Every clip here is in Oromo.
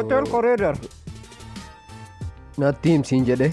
hotel corridor. Natti himsiin jedhe.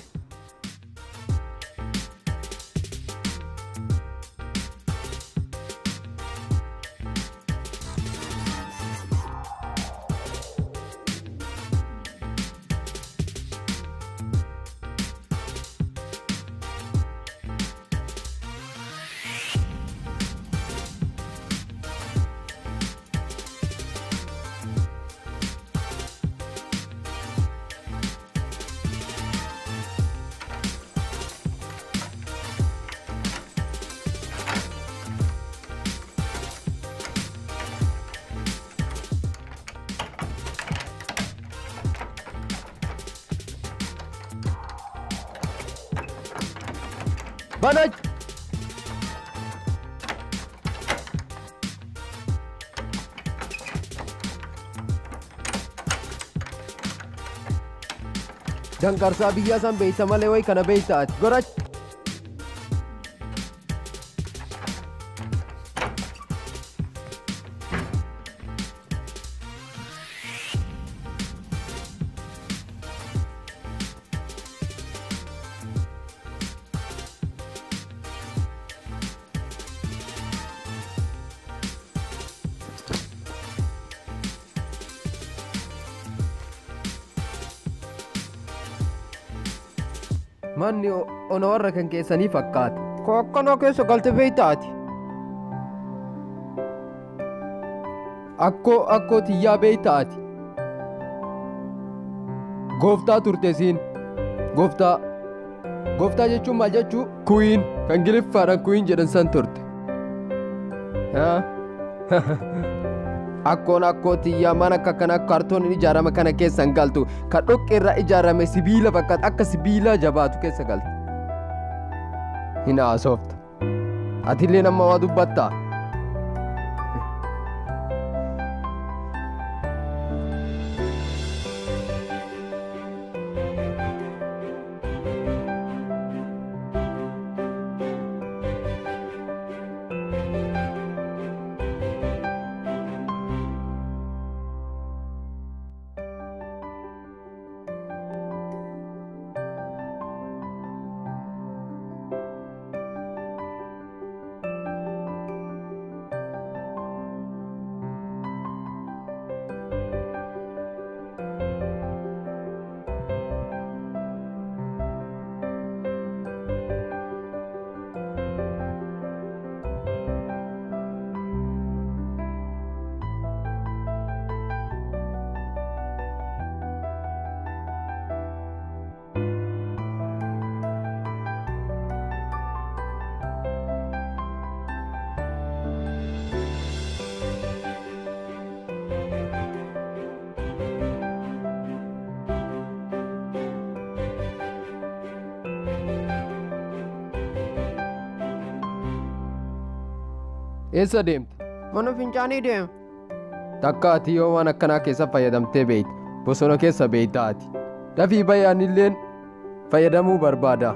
Banaj! Dangarsaa biyyaa san beeyta malee way kana beeyta ati gorach. Manni ona warra kan keessanii fakkaata. Kookkanoo keessa galte beeytaati. Akkoo tiyyaa beeytaati. Gooftaa turte siin. Gooftaa jechuun maal jechuu? Queen kan Ingiliffaadhaan Queen jedhan san turte. Akkoo tiyyaa mana akka kana kaartooniin ijaarame kana keessan galtu kan dhoqqee irraa ijaarame sibiila bakka akka sibiilaa jabaatu keessa galtu. Hin haasofta. Atillee nama waa dubbattaa? Eessa deemta? Mana fincaanii deema. Takka ati yoo waan akkanaa keessa fayyadamtee beeyta. Bosona keessa beeyta ati. Dafii bayyaanilleen fayyadamuu barbaada.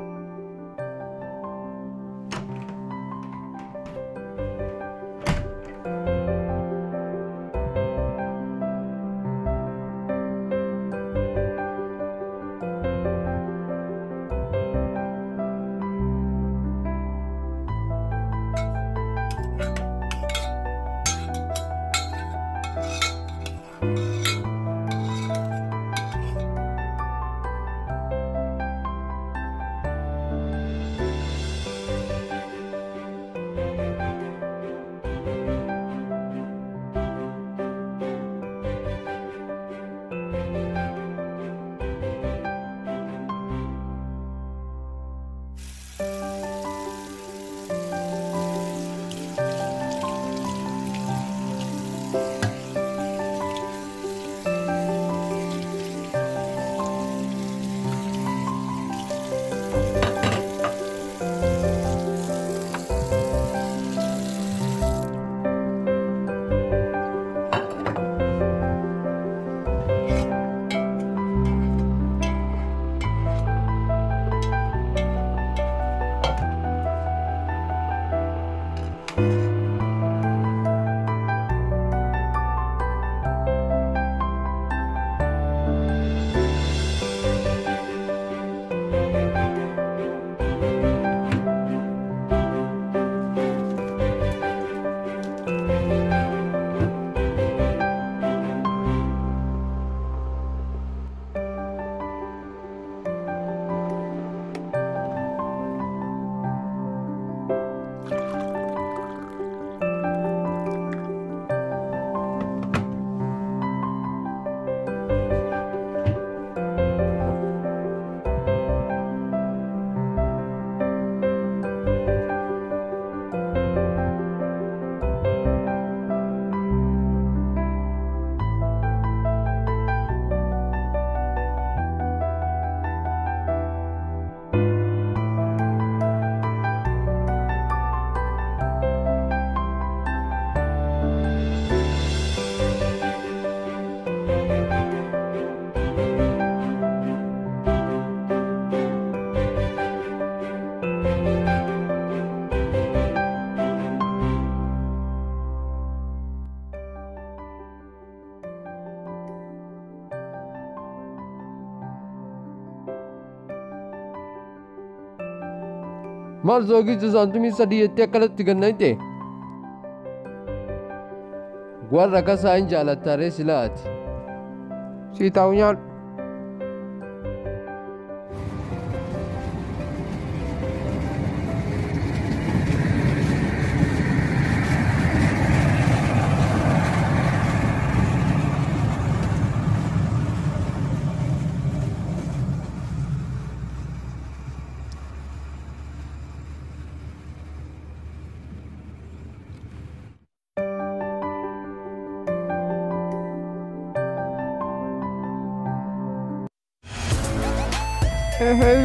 Maal zoogichi saantumii sadii jettee akkanatti gannayte? Warra kasaa hin jaalattaaree silaati. Sii ta'u nyaan.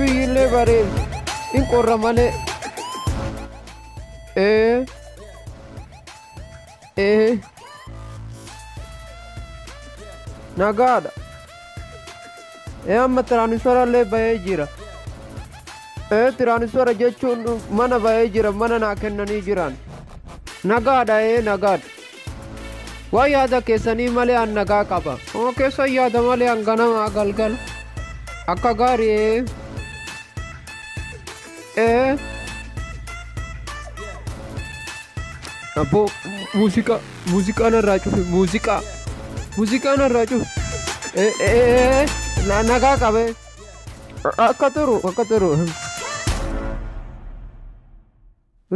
Biyyillee bareedu in qorra malee. Nagaadha. Amma tiraanisfarallee bahee jira. Tiraanisfara jechuun mana bahee jira, mana naa kennanii jiran. Nagaadha nagaadha. Waan yaada keessanii malee an nagaa qaba. Oo keessan yaada malee an ganama galgala. Akka gaarii Abbo muuziqaa narraa cufi muuziqaa narraa cufi nagaa qabe akka turu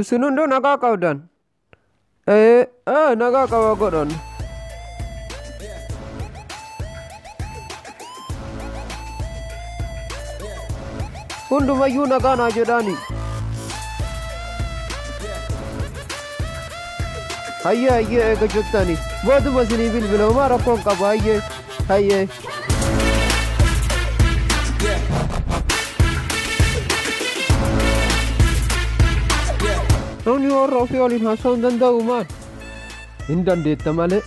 isin hunduu nagaa qabdan nagaa qaba godhan. Hundumayyuu nagaa naa jedhaani. Hayyee eega jettani booduma isinii bilbila homaa rakkoon qaba hayyee. Namni warra ofii waliin haasa'uu hin danda'u maal? Hin dandeetta malee.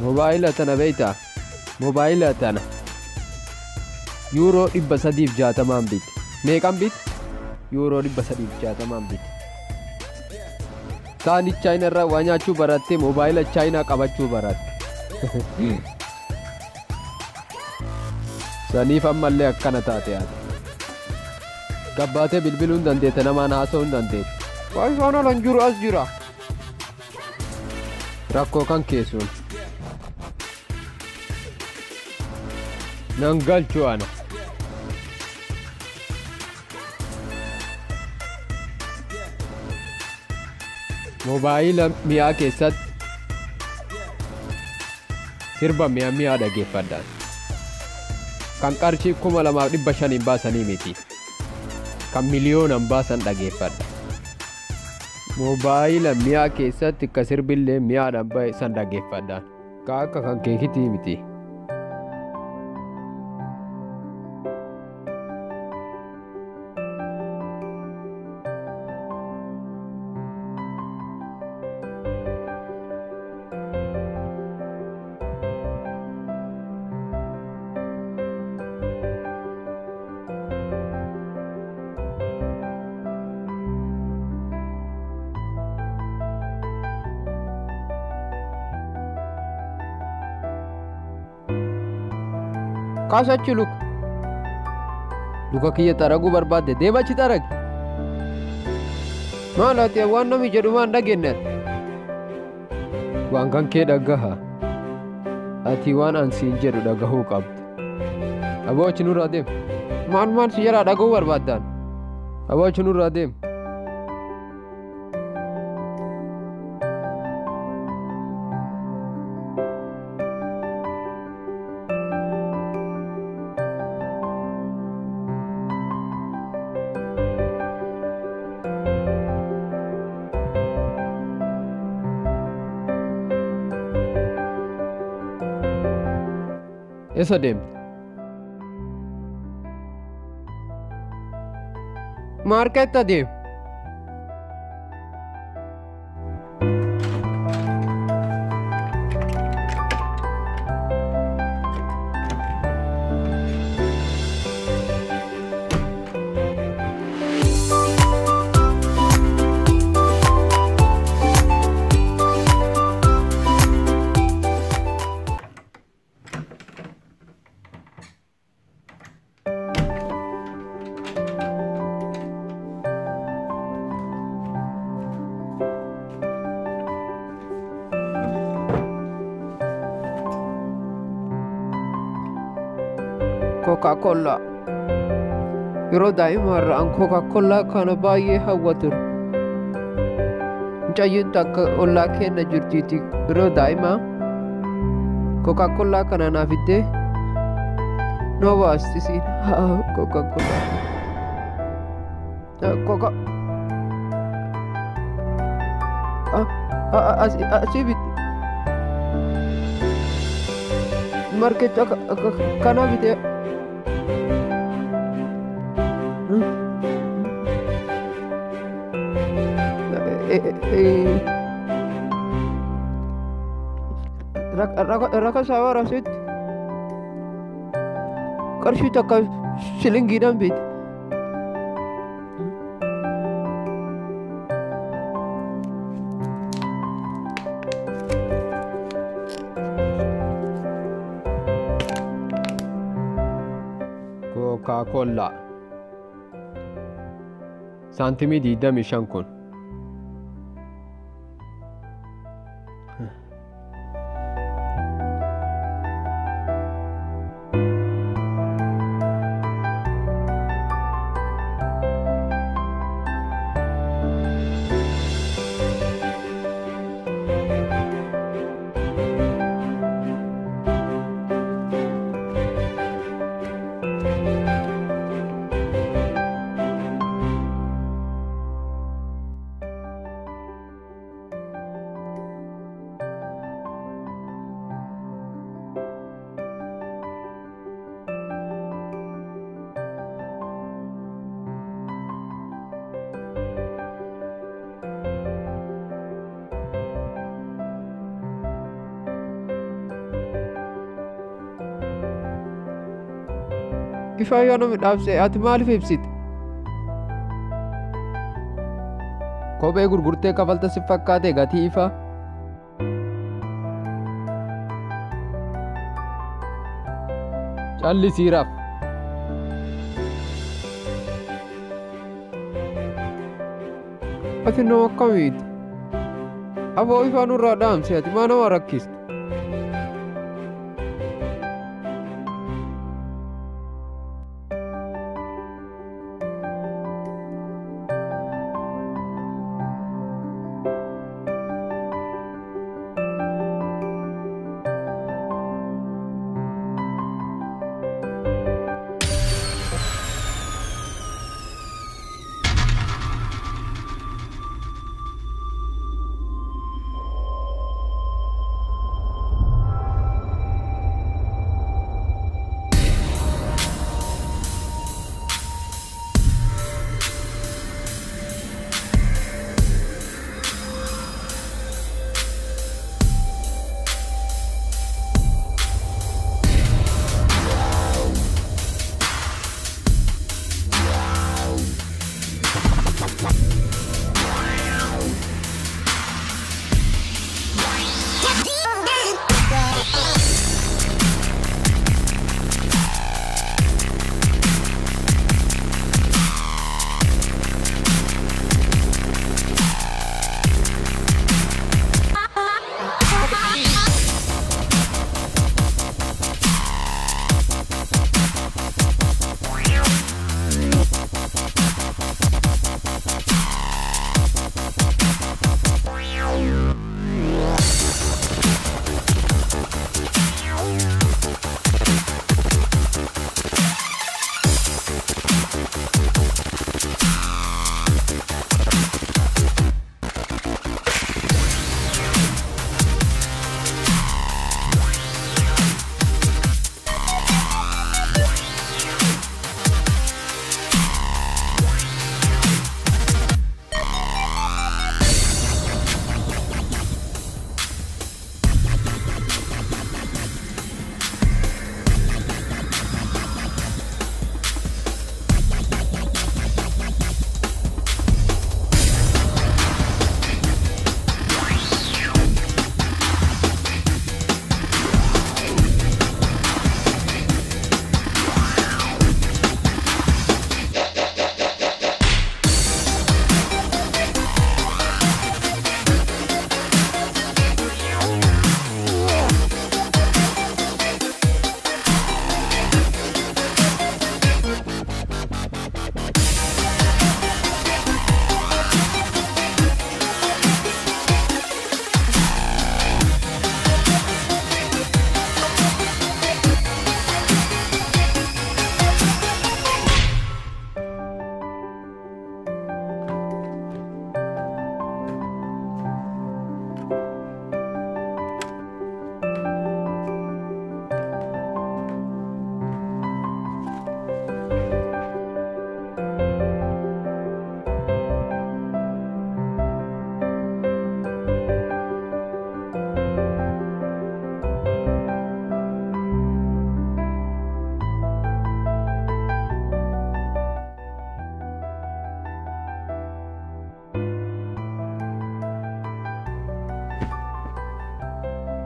Mobaayila tana beeytaa? Mobaayila tana yuuroo 360 biti. Meeqan biti? Yuuroo 360 biti. Taani chaayina irraa waa nyaachuu baratte mobaayila chaayinaa qabachuu baratte. Saniif ammallee akkana taate ati. Gabbaatee bilbiluu hin dandeette, namaan haasa'uu hin dandeette. Waan isaan alan jiru as jira. Rakkoo kan keessuun. Nan galchu ana. Mobaayila mi'aa keessatti sirba mi'aa dhaggeeffadhaan. Kan qarshii 2,500 baasanii miti. Kan miliyoonan baasan dhaggeeffadha. Mobaayila mi'aa keessatti akka sirbillee mi'aadhaan bahe san dhaggeeffadhaan. Akka kan keekitii miti. Kaasachi luka kiyya xaraguu barbaadde deemachi xaragi. Maal ati waan namni jedhu maan dhageenye ati? Waan kan kee dhagaha. Ati waan an siin jedhu dhagahuu qabda. Aboo achi nurraa deem. Maal si jalaa dhagahuu barbaaddaan? Aboo achi nurraa deem. Eessa deemte? Maarkeetta deem. Coca-Cola. Yeroo daa'imaa an Coca-Cola kana baay'ee hawwa ture. Mucayyoon takka ollaa keenya jirtiiti. Yeroo daa'imaa Coca-Cola kana naaf fiddee noo baastisiin. Coca-Cola. Asii biti. Markecha kana bitee. Raka saawaa rasitti qarshii takka shilingiidhaan biite. Coca-Cola saantimii 25 kun. Ifaa yoo namni dhaabse ati maaliif ibsite? Kophee gurgurtee kafalta si fakkaate gatii ifaa? Callisiiraaf. Ati nama akkamiiti? Aboo ifaa nurraa dhaamse ati maa nama rakkiste?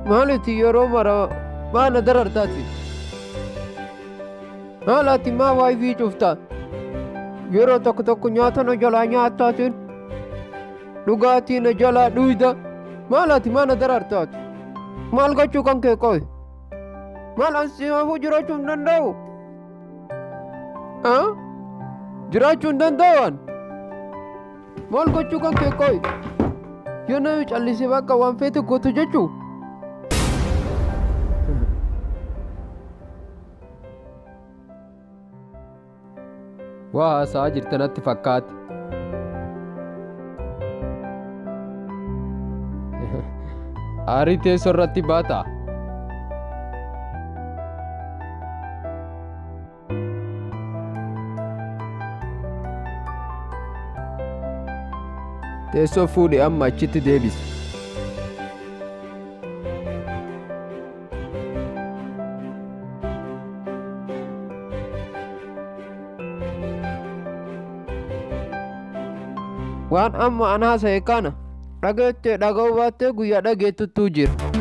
Maaliti yeroo mara maana darartaati? Haalaati maa waayee fi cuftaa? Yeroo tokko tokko nyaata na jalaa nyaattaatiin dhugaatii na jalaa dhuyda. Maalaati maana darartaati? Maal gochuu kan kee qoy? Maal ansi hafuu jiraachuu hin danda'u? Jiraachuu hin danda'an? Maal gochuu kan kee qoy? Yoo namni callisee bakka waan feete gootu jechuu? Waa haasaa jirtanatti fakkaate. Aarii teessoo irratti baata. Teessoo fuudhee amma achitti deebisi. Waan amma an haasa'e kana dhageettee dhaga'uu baattee guyyaa dhageettutu jira.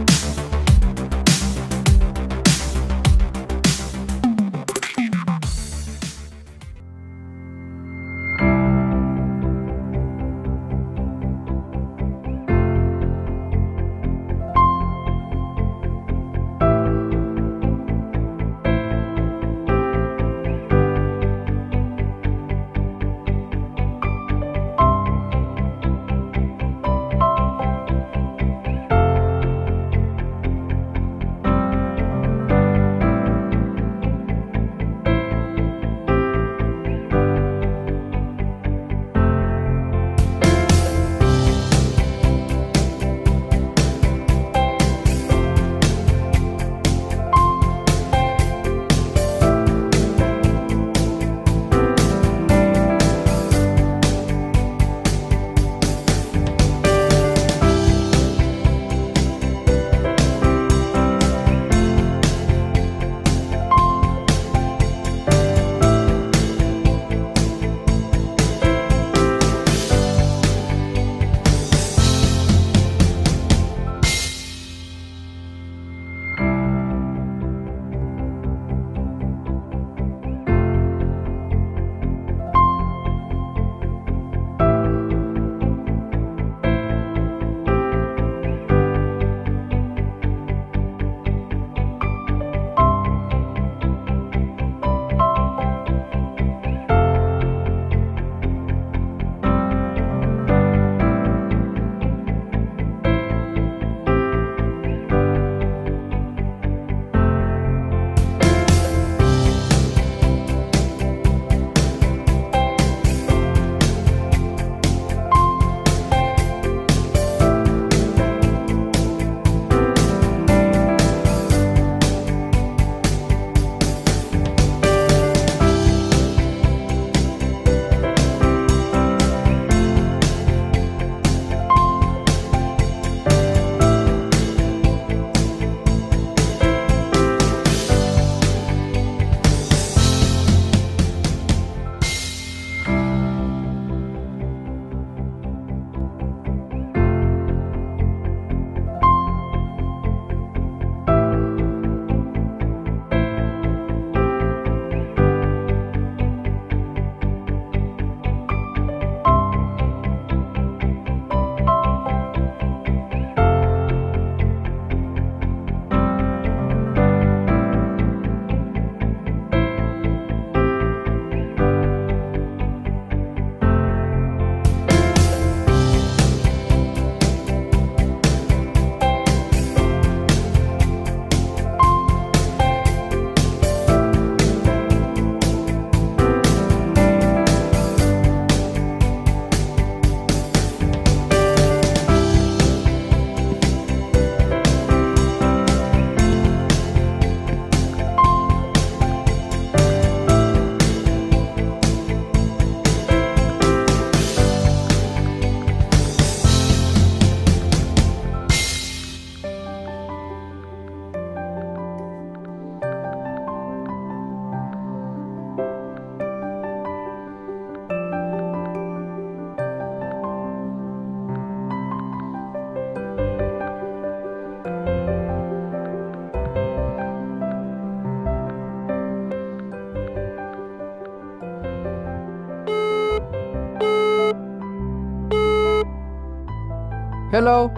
Hello.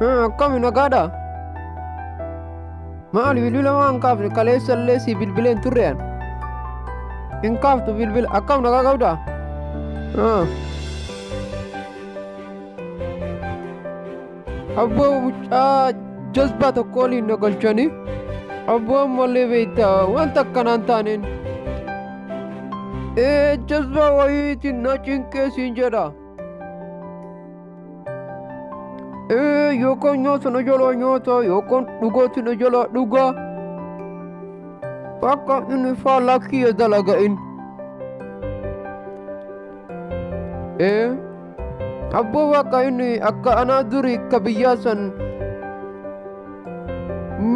Akkami nagaadha? Maali bilbila waan kaafne kaleessallee si bilbileen turrean. Hin kaaftu bilbila akkam nagaa qabda? Abboo mucaa jazbaa tokko waliin nagalchanii abboo ammallee beektaa wanta akkanaan taaneen. Jazbaa wayiitiin na cinqee siin jedha. Yookaan nyaata na jalaa nyaata yookaan dhugaatii na jalaa dhugaa. Bakka inni faallaa kiyya dalaga'in. Abboo bakka inni akka anaa durii akka biyyaa san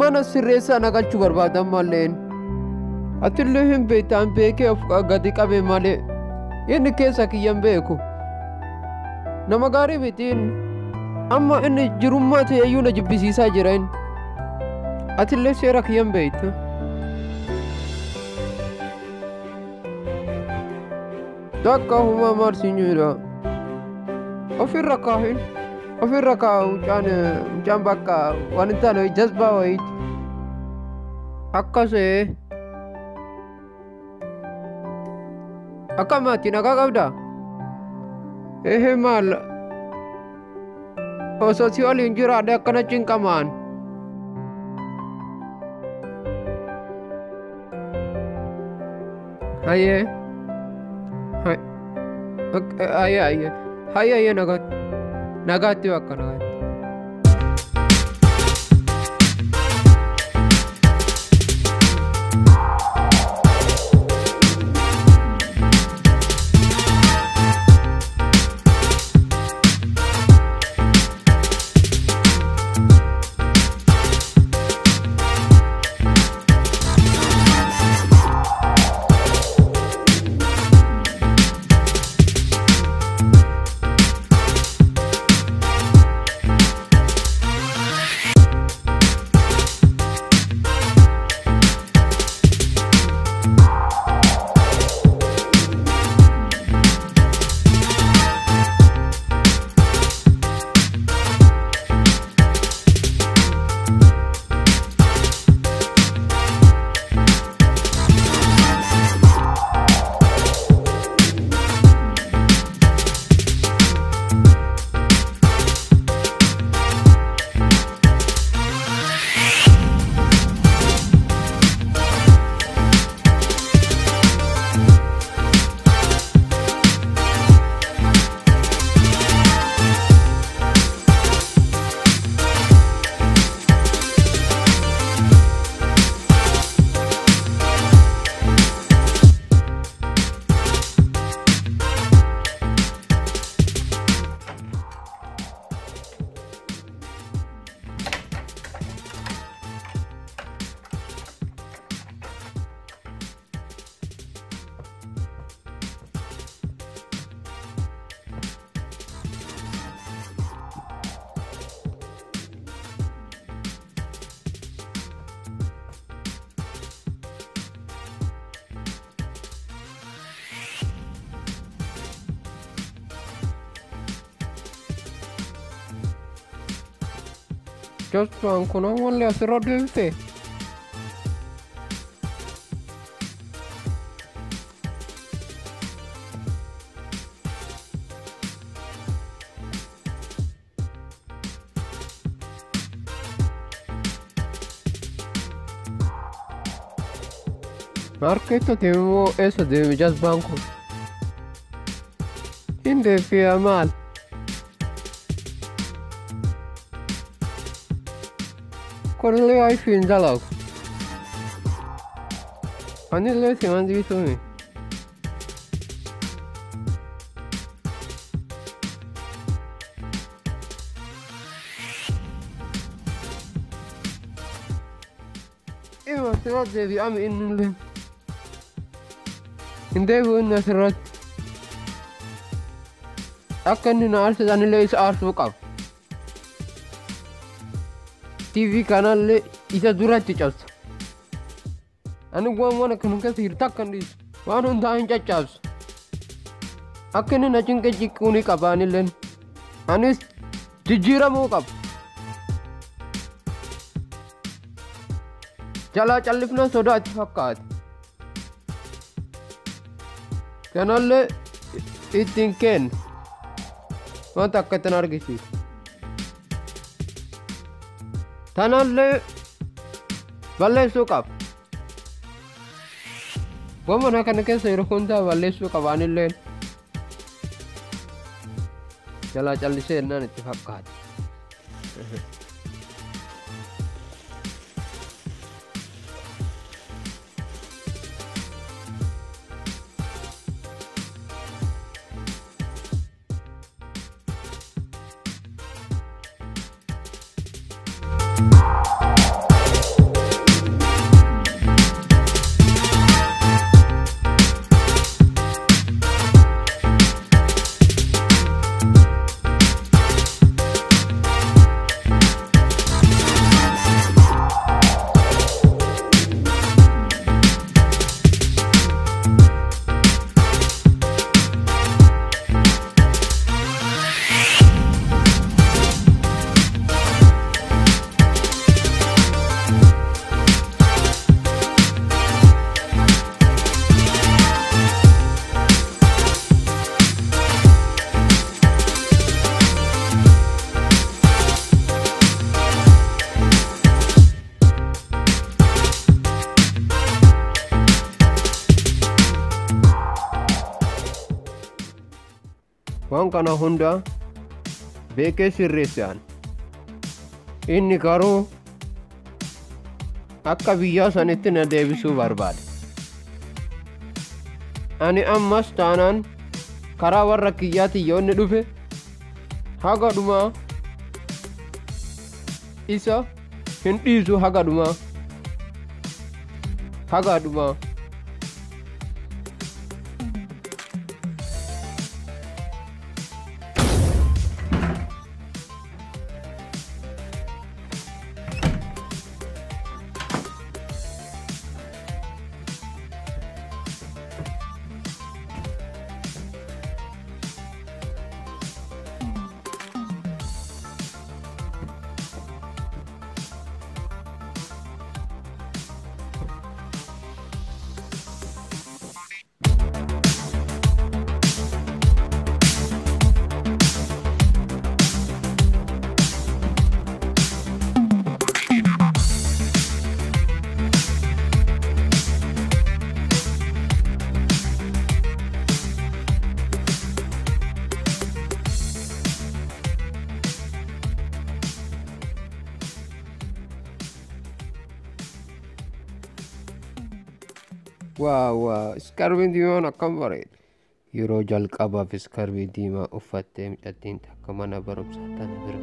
mana sirreessaa nagalchuu barbaadan malleen. Atillee hin beektaan beekee of gadi qabe malee inni keessa kiyyan beeku. Nama gaarii mitiin. Amma inni jirummaa ta'eyyuu na jibbisiisaa jiran. Atillee seera kiyyan beekta. Takka humaa maarsiin jira. Ofirra kaahin. Ofirra kaa mucaan bakka waan hin taane jazbaa wayiiti. Akkasee. Akkamaatti nagaa qabda? Maal? Osoo si waliin jiraadhe akkana cinqamaan. Hayyee. Hayyee nagaatti bakka nagaatti. Jazbaan kun ammallee asirra deebite. Marketta deemoo eessa deeme jazbaan kun? Hin deebi'a maal? Korlee ayfiin dalagu. Anillee siman diisuumi. Ima asirra deebi'ame innillee. Hin deebi'u inni asirratti. Akka inni na aarsisu anillee isa aarsuu qaba. TV kanallee isa duratti cabsa. Ani waan akka nuti hirta akka hin dhiisu. Waan hundaa hin caccabsu. Akka inni na cinqe ciqquu ni qaba anillee. Anis jijjiiramuu qaba. Jalaa callifna sodaatti fakkaate. Kanallee ittiin kennu wanta akka ittiin argisiisu. Tanallee balleessuu qaba. Wamana kana keessa yeroo hundaa balleessuu qabaanillee jalaa callisee ennaan itti fakkaate. Waan kana hunda beekee sirreessaan inni garuu akka biyyaa sanitti na deebisuu barbaade. Ani ammas taanaan karaa warra kiyyaatti yoo inni dhufe haga dhumaa isa hin dhiisu haga dhumaa. Wow, iskarbii diimaan akkam bareeda. Yeroo jalqabaaf iskarbii diimaa uffattee midhattiin takka mana barumsaa tana bira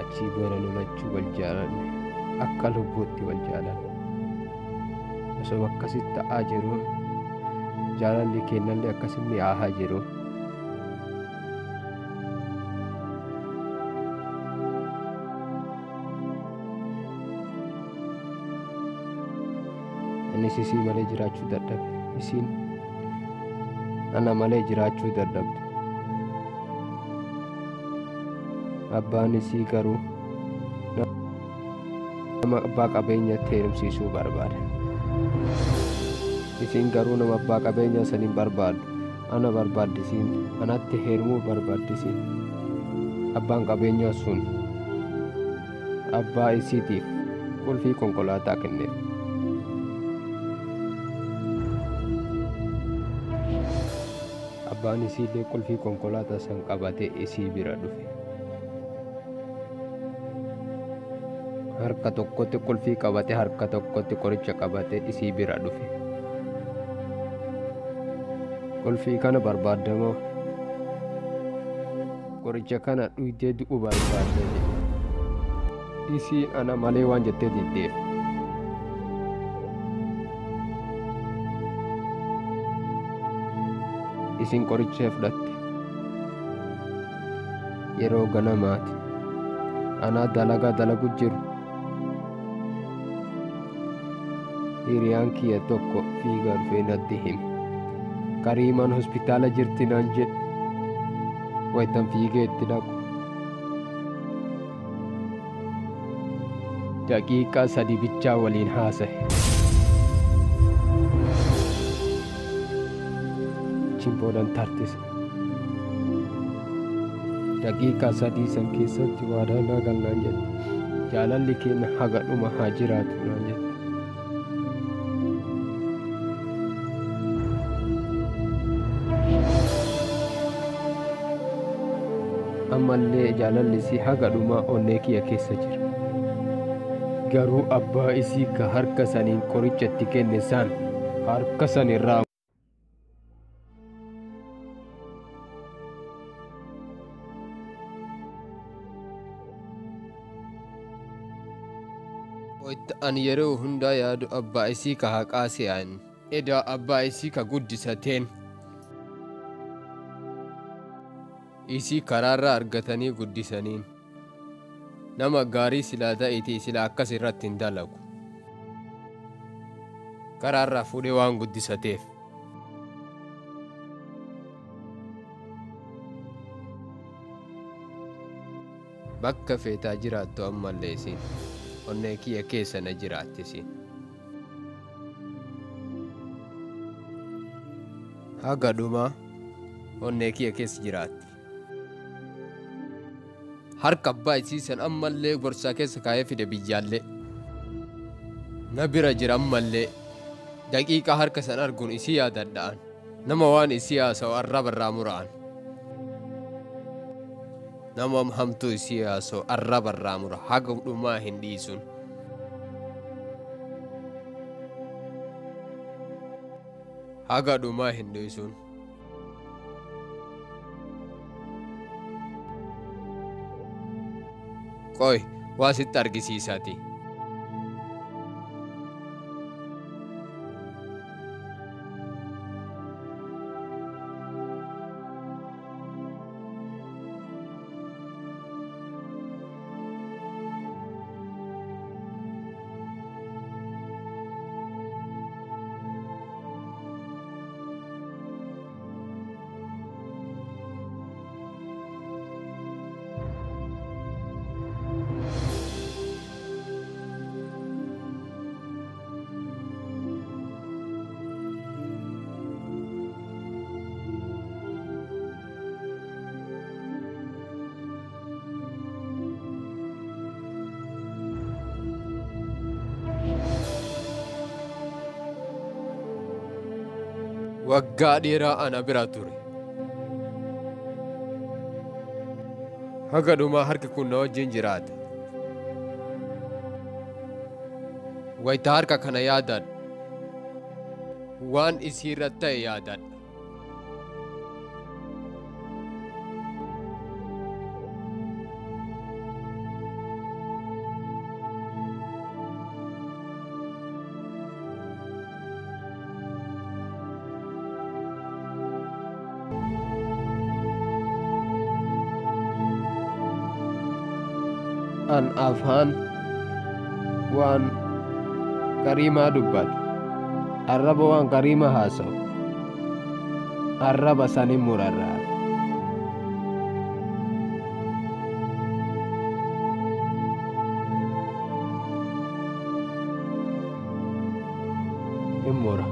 achii booda lolachuu wal jaalanne akka lubbuutti wal jaalanne osoo akkasitti ta'aa jiru jaalalli kennallee akkasitti mi'aahaa jiru. Anis isii malee jiraachuu dadhabe. Isiin ana malee jiraachuu dadhabde. Abbaan isii garuu nama abbaa qabeenyaatti heerumsiisuu barbaada. Isiin garuu nama abbaa qabeenyaa saniin barbaadu. Ana barbaaddisiin anatti heerumuu barbaaddisiin. Abbaan qabeenyaa sun abbaa isiitiif qulfii konkolaataa kenneef. Abbaan isiillee qulfii konkolaataa san qabatee isii bira dhufe. Harka tokkotti qulfii qabatee harka tokkotti qoricha qabatee isii bira dhufe. Qulfii kana barbaadamoo qoricha kana dhugdee du'uu barbaadde jedhe. Isiin ana malee waan jettee diddeef. Isin qoricha fudhatte. Yeroo ganamaati. Anaa dalagu jiru. Hiriyaan kiyya tokko fiigaa dhufee natti hime. Kariimaan hospitaala jirti naan jedhe. Wayitan fiigee itti dhaqu. daqiiqaa 3 bichaa waliin haasa'e. Chimboodan tartise. Daqiiqaa 3 san keessatti waadaanaa galnaan jedhe. Jaalalli keenya haga dhuma haa jiraatu naan jedhe. Ammallee jaalalli isii haga dhumaa onnee kiyya keessa jira. Garuu abbaa isii ka harka saniin qoricha itti kenne san harka san irraa an yeroo hundaa yaadu abbaa isii ka haqaa se'an edaa abbaa isii ka guddisateen isii karaarraa argatanii guddisaniin nama gaarii silaa ta'eetii sila akkas irratti hin dalagu karaarraa fuudhee waan guddisateef. Bakka feetaa jiraattu ammallee isiin onnee kiyya keessa na jiraatti isiin. Haga dhumaa onnee kiyya keessa jiraatti. Harka abbaa isii san ammallee borsaa keessa kaayee fide biyyaallee. Na bira jira ammallee daqiiqaa harka san arguun isii yaadadha'an nama waan isii haasa'u arraba irraa mura'an. Nama hamtuu isii haasa'u arraba irraa mura haga dhumaa hin dhiisun. Haga dhumaa hin dhiisun. Qoy waa sitti argisiisaati. Waggaa dheeraa ana bira ture. Haga dhumaa harki kun na wajjin jiraata. Wayita harka kana yaadadhu. Waan isii irratti ta'e yaadadha. An afaan waan kariimaa dubbatu arraba waan kariimaa haasa'u arraba sanin murarraa. Hin mura.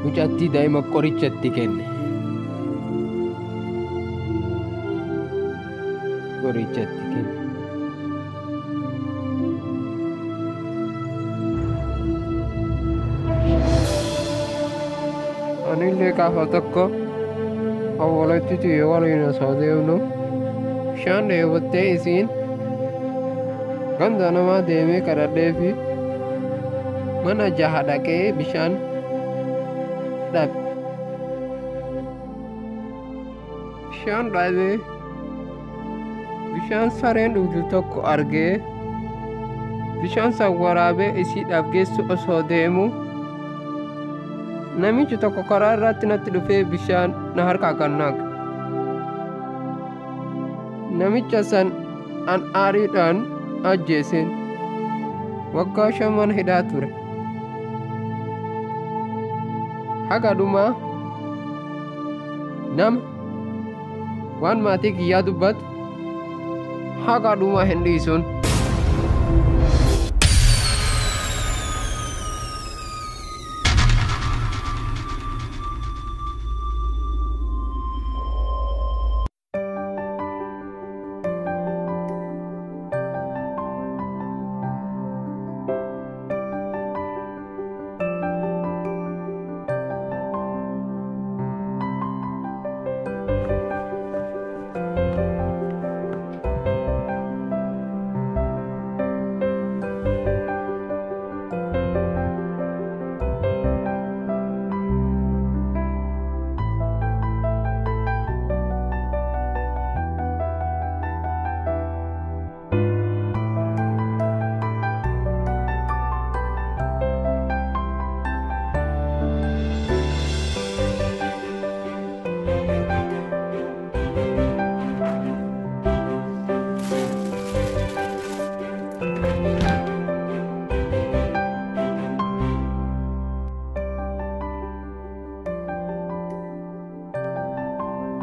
Mucattii daa'ima qorichatti kenne. Qorichatti kenne. Anillee gaafa tokko awwaalatti tuyee waliin osoo deemnu bishaan dheebottee isiin ganda namaa deemee kadhadhee fi mana jaha dhaqee bishaan dhabe. Bishaan dhabee bishaan sareen dhugdu tokko argee bishaan san waraabee isii dhabgeessu osoo deemu namichi tokko karaa irratti natti dhufee bishaan na harkaa kan naqe. Namicha san an aariidhaan ajjeeseen waggaa 5 mana hidhaa ture. Haga dhumaa nama waan maatii kiyyaa dubbatu haga dhuma hin dhiisuun.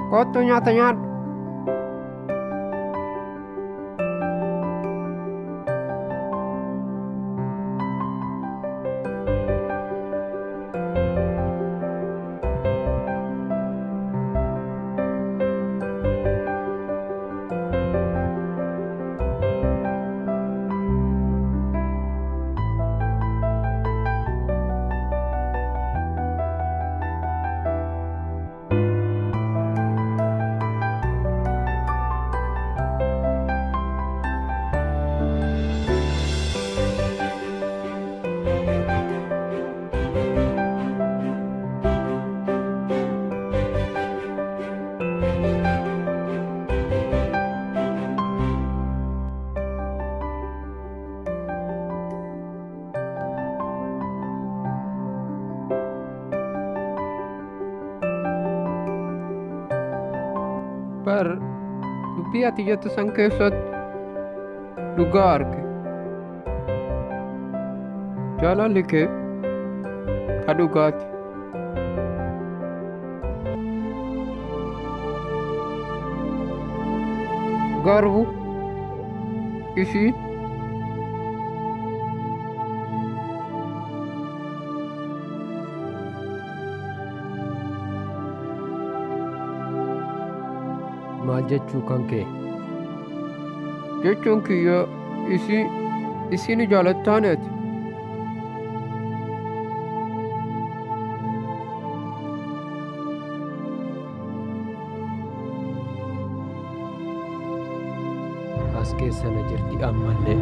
Kottu nyaata nyaadhu. Bar dubbii ati jettu san keessatti dhugaa arge. Jaalalli kee ka dhugaati. Garuu ishiin maal jechuu kan kee? Jechuun kiyya isiin jaalattaaneeti. As keessa na jirti ammallee.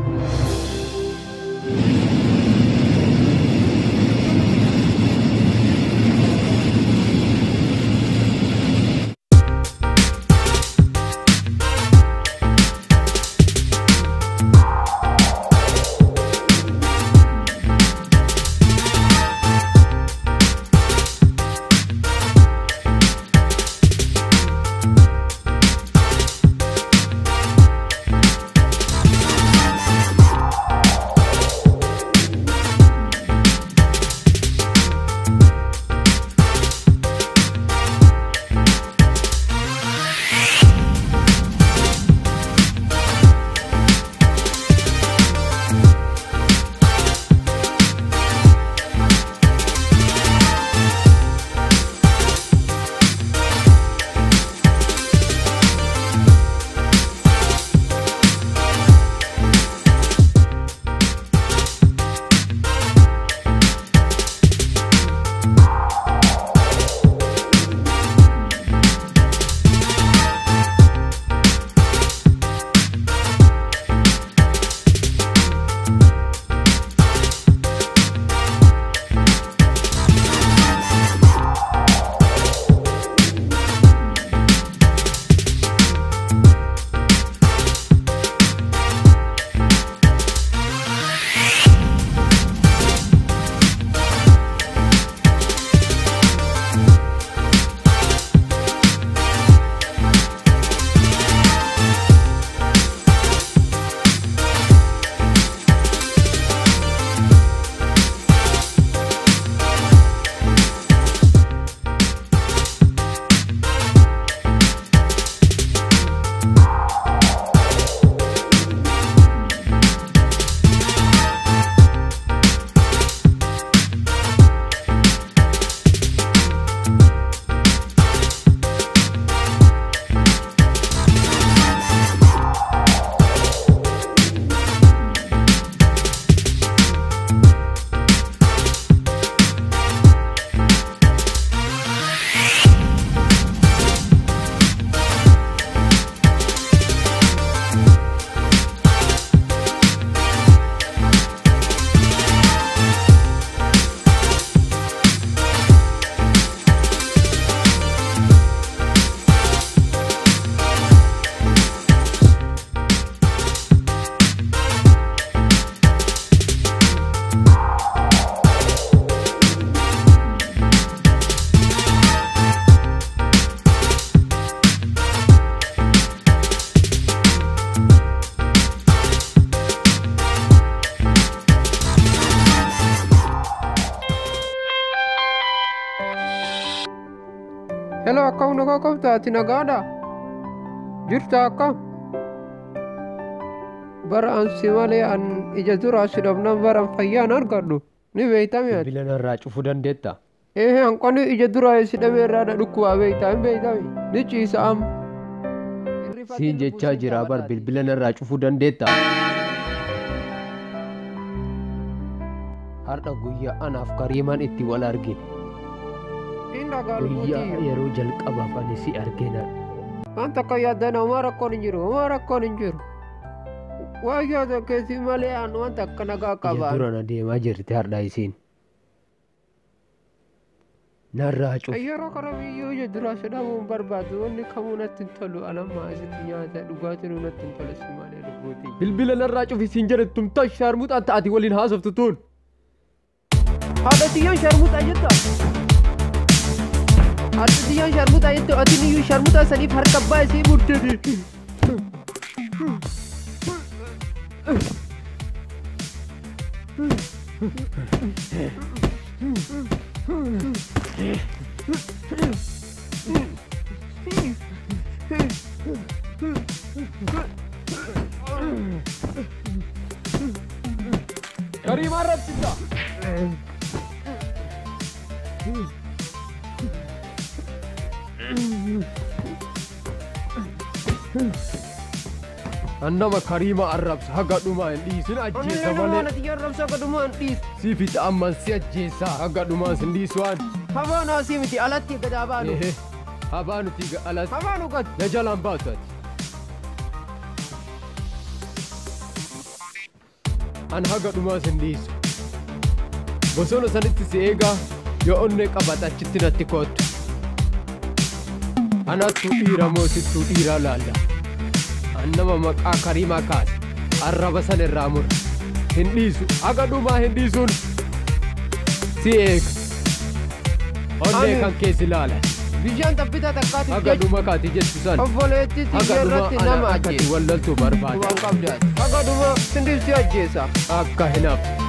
Hello, akkam nagaa qabda? Ati nagaadha? Jirta akkam? Bara ansi malee an ija duraa si dhabnaan bara fayyaan argadhu. Ni beeytami ati? Bilbila narraa cufuu dandeetta? Hanqonni ija duraa si dhabee irraa na dhukkubaa beeytaa hin beeytami? Ni ciisa amma. Siin jechaa jira bar bilbila narraa cufuu dandeetta? Har'a guyyaa anaaf Kariimaan itti wal argine. Guyyaa yeroo jalqabaaf ani si argina. Wanta akka yaaddana homaa rakkoon hin jiru, homaa rakkoon hin jiru. Waan yaada keessi malee an wanta akka nagaa qaba. Dura na deemaa jirti har'a isiin. Narraa cufu. Yeroo kana biyyoo ija duraa jedhamuun barbaadu wanni kamuu natti hin tolu anammaa asitti nyaata dhugaatiin natti hin tolu si malee lubbuuti. Bilbila narraa cufi siin jedhe tumtaa sharmuuxaa ta'ati waliin haasoftu tun. Haadha xiyyaan sharmuuxaa jetta. Haadha xiyyaan sharmuuxaa jettu ati niyyuu sharmuuxaa saniif harka baay'isee muddate. Kariimaan rabsita. Annama Kariima arrabsa haga dhumaa hin dhiisin ajjeesa malee. Ati arrabsa haga dhumaa hin dhiisu. Siifiti amman si ajjeesa haga dhumaa sin dhiisuwaan. Habaan asii miti alatti gadaa baanu. Habaan nuti alatti. Habaan ugat. Na jalaan baatu ati. An haga dhumaa sin dhiisu. Bosona sanitti si eegaa yoo onnee qabata achitti natti koottu. Anattu dhiira moo sittuu dhiiraa laalla. Annama maqaa Kariimaa kaase arraba san irraa mura. Hin dhiisu haga dhumaa hin dhiisuun si eega. Onnee kan keessi laala. Biyyaan taphita takkaatiif haga dhuma kaati jettu san. Obboleettii xiyyeerratti nama ajjeesa. Akkati waldaltuu barbaada. Waan qabdaati. Haga dhuma sin dhiisu ajjeesa. Akka hin hafu.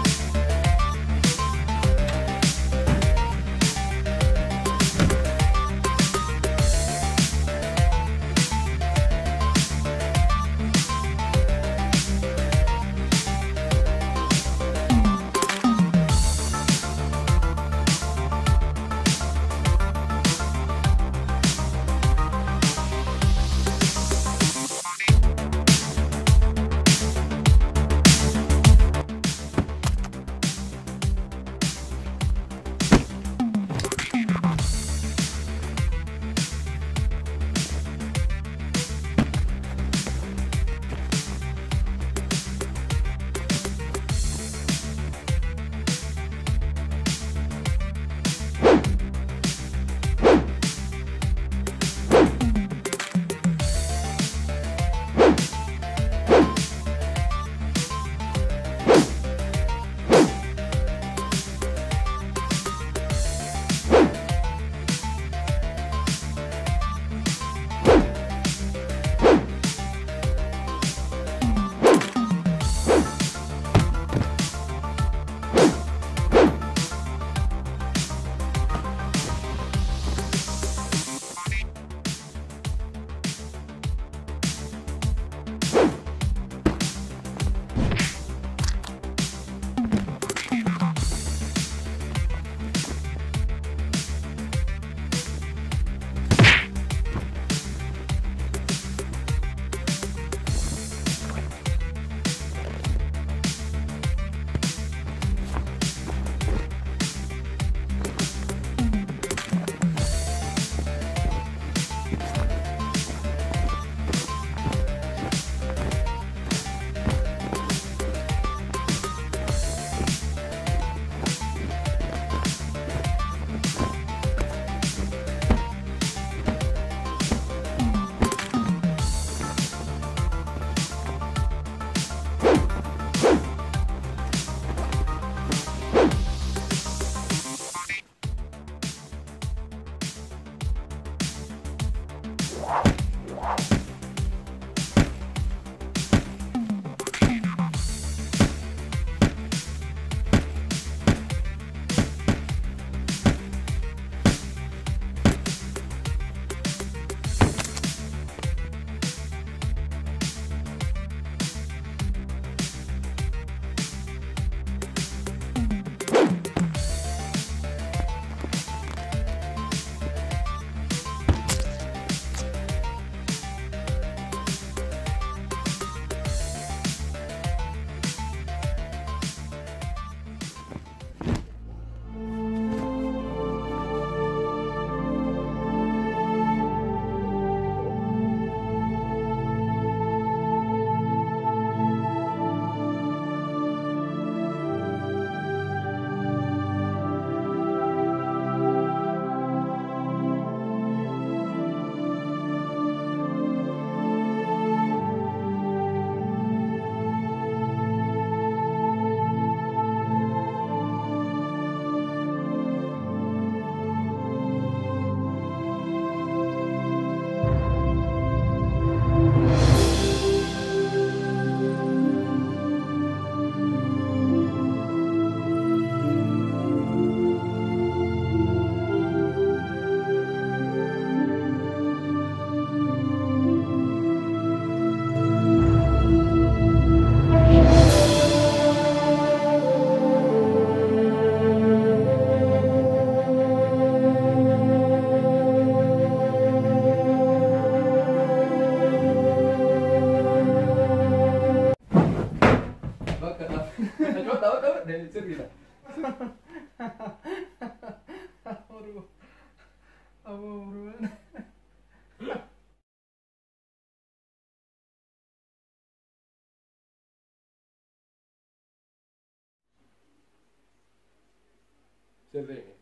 Aboo buruun. Sirriini.